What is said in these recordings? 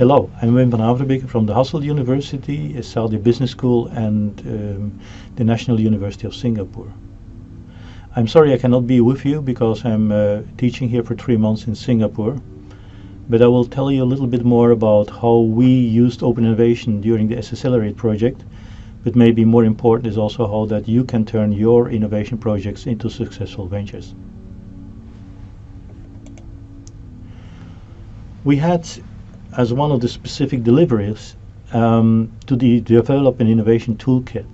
Hello, I'm Wim Vanhaverbeke from the Hasselt University, Saudi Business School and the National University of Singapore. I'm sorry I cannot be with you because I'm teaching here for 3 months in Singapore, but I will tell you a little bit more about how we used open innovation during the SSL-erate project, but maybe more important is also how that you can turn your innovation projects into successful ventures. We had as one of the specific deliveries to develop an innovation toolkit,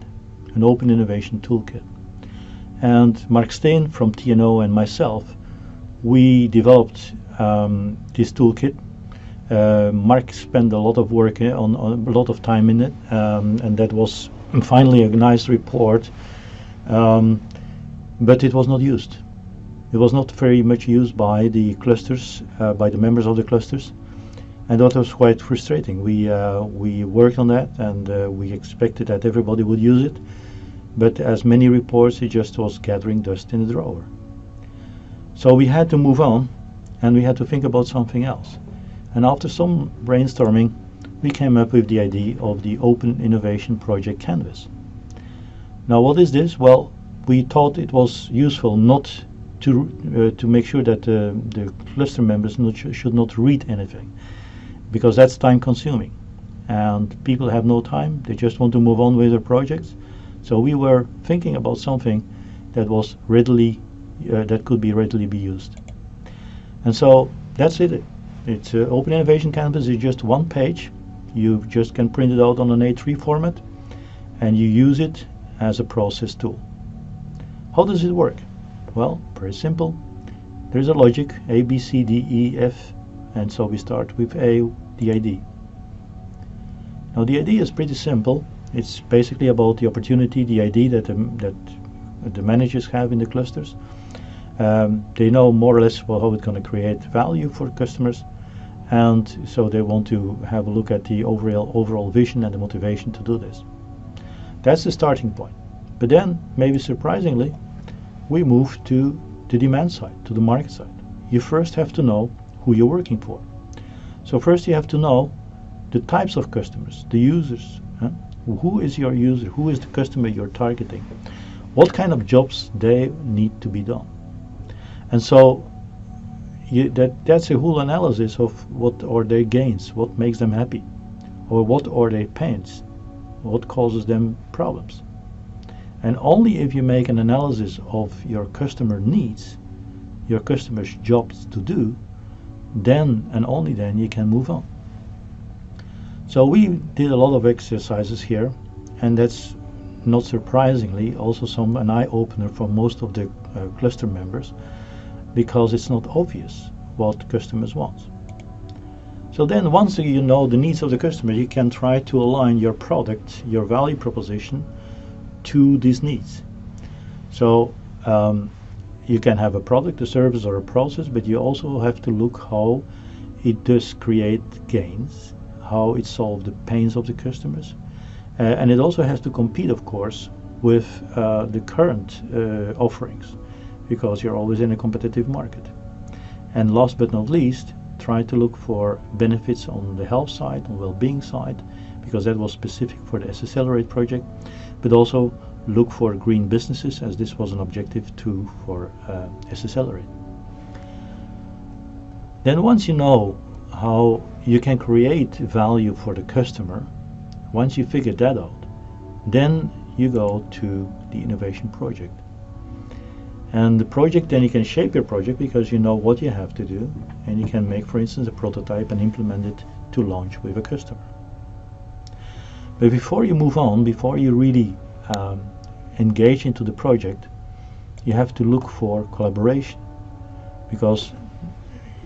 an open innovation toolkit. And Mark Steen from TNO and myself, we developed this toolkit. Mark spent a lot of work on a lot of time in it, and that was finally a nice report, but it was not used. It was not very much used by the clusters, by the members of the clusters. And that was quite frustrating. We worked on that and we expected that everybody would use it, but as many reports, it just was gathering dust in the drawer. So we had to move on and we had to think about something else. And after some brainstorming, we came up with the idea of the Open Innovation Project Canvas. Now what is this? Well, we thought it was useful not to make sure that the cluster members should not read anything, because that's time consuming and people have no time, they just want to move on with their projects. So we were thinking about something that was readily that could be readily be used. And so that's it. It's Open Innovation Canvas is just one page. You just can print it out on an A3 format and you use it as a process tool. How does it work? Well, very simple. There's a logic A, B, C, D, E, F, and so we start with A, the ID. Now the ID is pretty simple. It's basically about the opportunity, the ID that the managers have in the clusters. They know more or less how it's going to create value for customers, and so they want to have a look at the overall vision and the motivation to do this. That's the starting point. But then, maybe surprisingly, we move to the demand side, to the market side. You first have to know who you're working for. So first you have to know the types of customers, the users. Who is your user? Who is the customer you're targeting? What kind of jobs they need to be done? And so that's a whole analysis of what are their gains, what makes them happy, or what are their pains, what causes them problems. And only if you make an analysis of your customer needs, your customer's jobs to do, then and only then you can move on. So we did a lot of exercises here, and that's not surprisingly also an eye-opener for most of the cluster members, because it's not obvious what customers want. So then once you know the needs of the customer, you can try to align your product, your value proposition to these needs. So you can have a product, a service, or a process, but you also have to look how it does create gains, how it solves the pains of the customers, and it also has to compete, of course, with the current offerings, because you're always in a competitive market. And last but not least, try to look for benefits on the health side, on well-being side, because that was specific for the SSL-erate project, but also look for green businesses, as this was an objective too for SSL-erate. Then once you know how you can create value for the customer, once you figure that out, then you go to the innovation project. And the project, then you can shape your project because you know what you have to do, and you can make, for instance, a prototype and implement it to launch with a customer. But before you move on, before you really engage into the project, you have to look for collaboration, because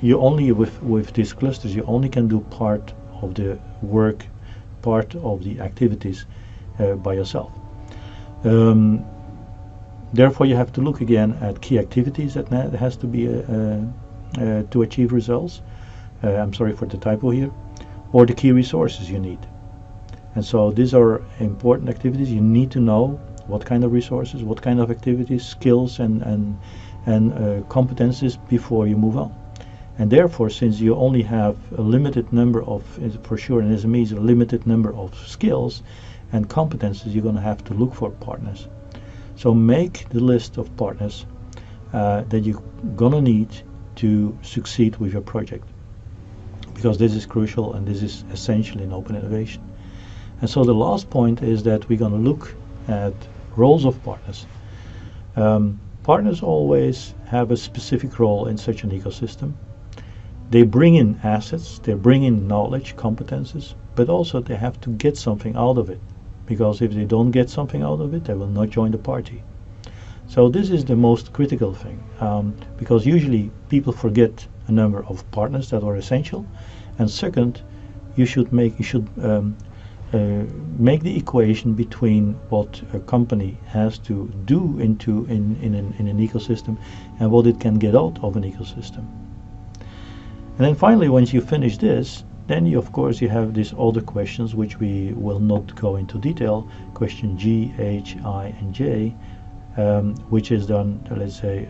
you only with these clusters you only can do part of the work, part of the activities by yourself. Therefore you have to look again at key activities that has to be to achieve results. I'm sorry for the typo here. Or the key resources you need. And so these are important activities. You need to know what kind of resources, what kind of activities, skills and competencies before you move on. And therefore, since you only have a limited number of, for sure in SMEs, a limited number of skills and competences, you're going to have to look for partners. So make the list of partners that you're going to need to succeed with your project, because this is crucial and this is essential in open innovation. And so the last point is that we're going to look at roles of partners. Partners always have a specific role in such an ecosystem. They bring in assets, they bring in knowledge, competences, but also they have to get something out of it, because if they don't get something out of it, they will not join the party. So this is the most critical thing, because usually people forget a number of partners that are essential. And second, you should make the equation between what a company has to do in an ecosystem and what it can get out of an ecosystem. And then finally, once you finish this, then you, of course, you have these other questions which we will not go into detail, question G, H, I, and J, which is done, let's say,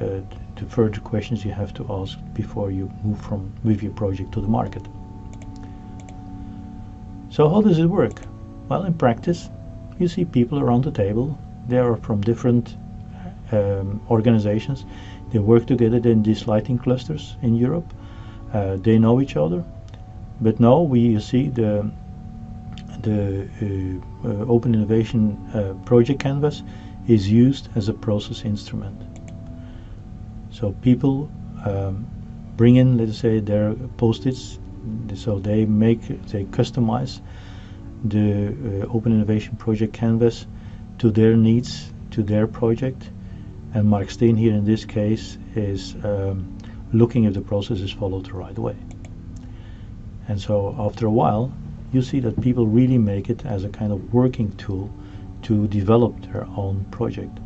the further questions you have to ask before you move from with your project to the market. So how does it work? Well, in practice, you see people around the table. They are from different organizations. They work together in these lighting clusters in Europe. They know each other. But now you see the Open Innovation Project Canvas is used as a process instrument. So people bring in, let's say, their post-its. So they customize the Open Innovation Project Canvas to their needs, to their project. And Mark Steen here in this case is looking if the process is followed the right way. And so after a while, you see that people really make it as a kind of working tool to develop their own project.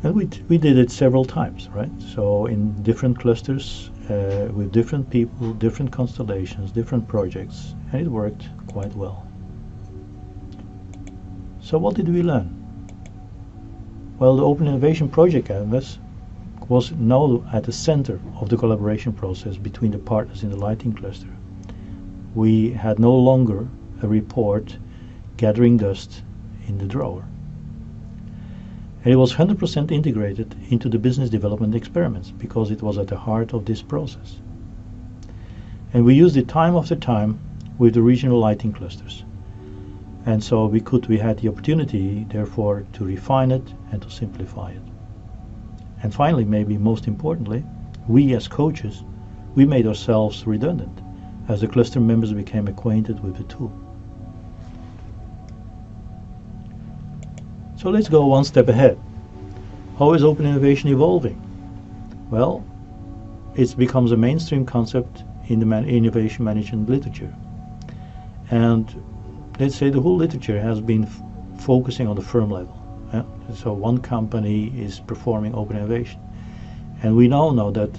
And we did it several times, right? So in different clusters, with different people, different constellations, different projects, and it worked quite well. So what did we learn? Well, the Open Innovation Project Canvas was now at the center of the collaboration process between the partners in the lighting cluster. We had no longer a report gathering dust in the drawer. And it was 100% integrated into the business development experiments because it was at the heart of this process. And we used it time after time with the regional lighting clusters. And so we had the opportunity, therefore, to refine it and to simplify it. And finally, maybe most importantly, we as coaches, we made ourselves redundant as the cluster members became acquainted with the tool. So let's go one step ahead. How is open innovation evolving? Well, it becomes a mainstream concept in the innovation management literature. And let's say the whole literature has been focusing on the firm level. So one company is performing open innovation. And we now know that,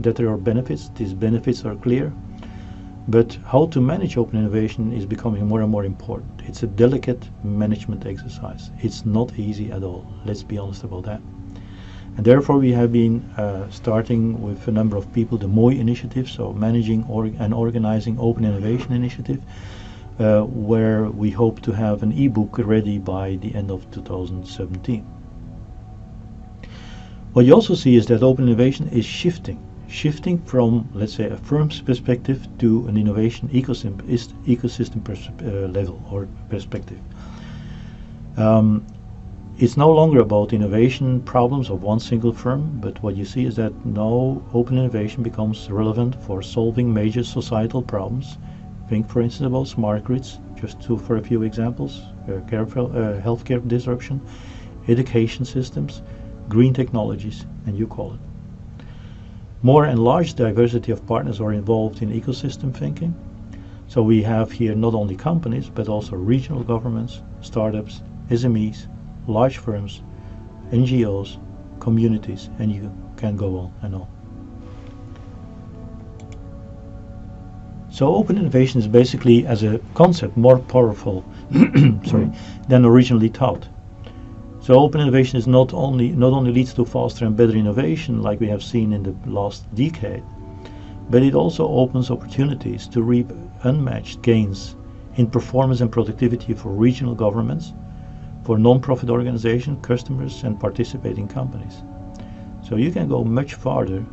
that there are benefits. These benefits are clear. But how to manage open innovation is becoming more and more important. It's a delicate management exercise. It's not easy at all. Let's be honest about that. And therefore we have been starting with a number of people the MOI initiative, so managing and organizing open innovation initiative, where we hope to have an e-book ready by the end of 2017. What you also see is that open innovation is shifting from, let's say, a firm's perspective to an innovation ecosystem level or perspective. It's no longer about innovation problems of one single firm, but what you see is that now open innovation becomes relevant for solving major societal problems. Think, for instance, about smart grids, for a few examples, healthcare disruption, education systems, green technologies, and you call it. More and large diversity of partners are involved in ecosystem thinking. So we have here not only companies, but also regional governments, startups, SMEs, large firms, NGOs, communities, and you can go on and on. So open innovation is basically, as a concept, more powerful than originally thought. So open innovation is not only leads to faster and better innovation like we have seen in the last decade, but it also opens opportunities to reap unmatched gains in performance and productivity for regional governments, for non-profit organizations, customers and participating companies. So you can go much farther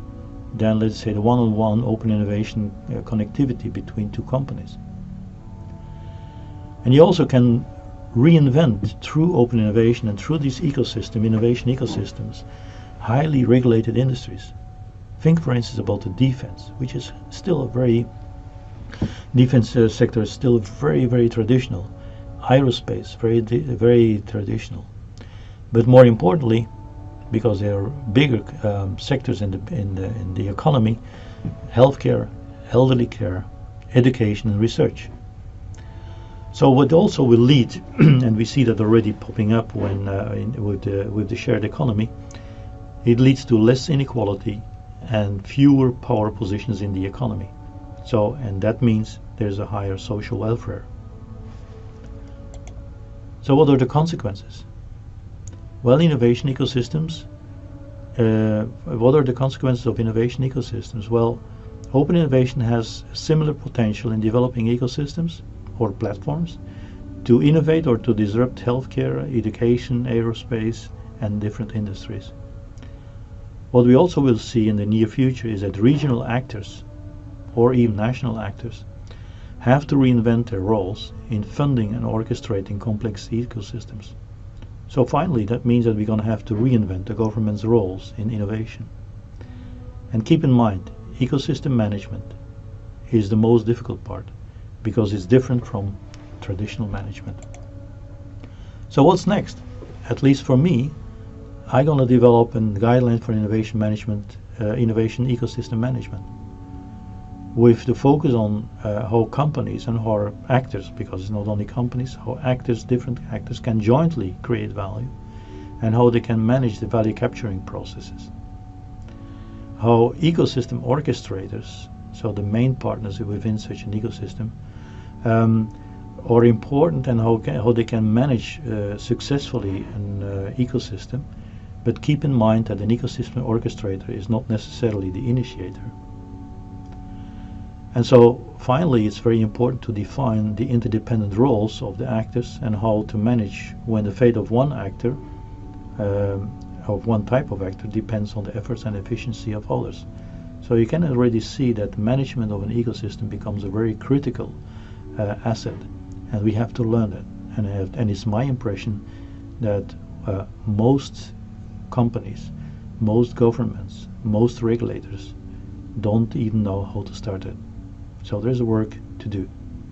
than, let's say, the one-on-one open innovation connectivity between two companies. And you also can reinvent through open innovation and through these innovation ecosystems, highly regulated industries. Think, for instance, about the defense, which is still a defense sector is still very traditional. Aerospace, very traditional. But more importantly, because they are bigger sectors in the economy, healthcare, elderly care, education, and research. So what also will lead, and we see that already popping up when with the shared economy, it leads to less inequality and fewer power positions in the economy. So, and that means there's a higher social welfare. So what are the consequences? Well, innovation ecosystems. What are the consequences of innovation ecosystems? Well, open innovation has similar potential in developing ecosystems or platforms to innovate or to disrupt healthcare, education, aerospace, and different industries. What we also will see in the near future is that regional actors, or even national actors, have to reinvent their roles in funding and orchestrating complex ecosystems. So finally, that means that we're going to have to reinvent the government's roles in innovation. And keep in mind, ecosystem management is the most difficult part because it's different from traditional management. So what's next? At least for me, I'm going to develop a guideline for innovation management, innovation ecosystem management, with the focus on how companies and how actors, because it's not only companies, how different actors can jointly create value and how they can manage the value capturing processes. How ecosystem orchestrators, so the main partners within such an ecosystem, are important and how they can manage successfully an ecosystem, but keep in mind that an ecosystem orchestrator is not necessarily the initiator. And so finally, it's very important to define the interdependent roles of the actors and how to manage when the fate of one actor, of one type of actor, depends on the efforts and efficiency of others. So you can already see that management of an ecosystem becomes a very critical asset, and we have to learn that. And it's my impression that most companies, most governments, most regulators don't even know how to start it. So there's work to do.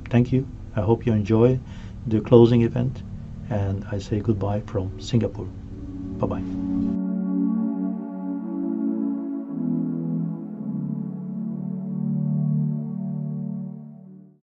Thank you. I hope you enjoy the closing event, and I say goodbye from Singapore. Bye-bye.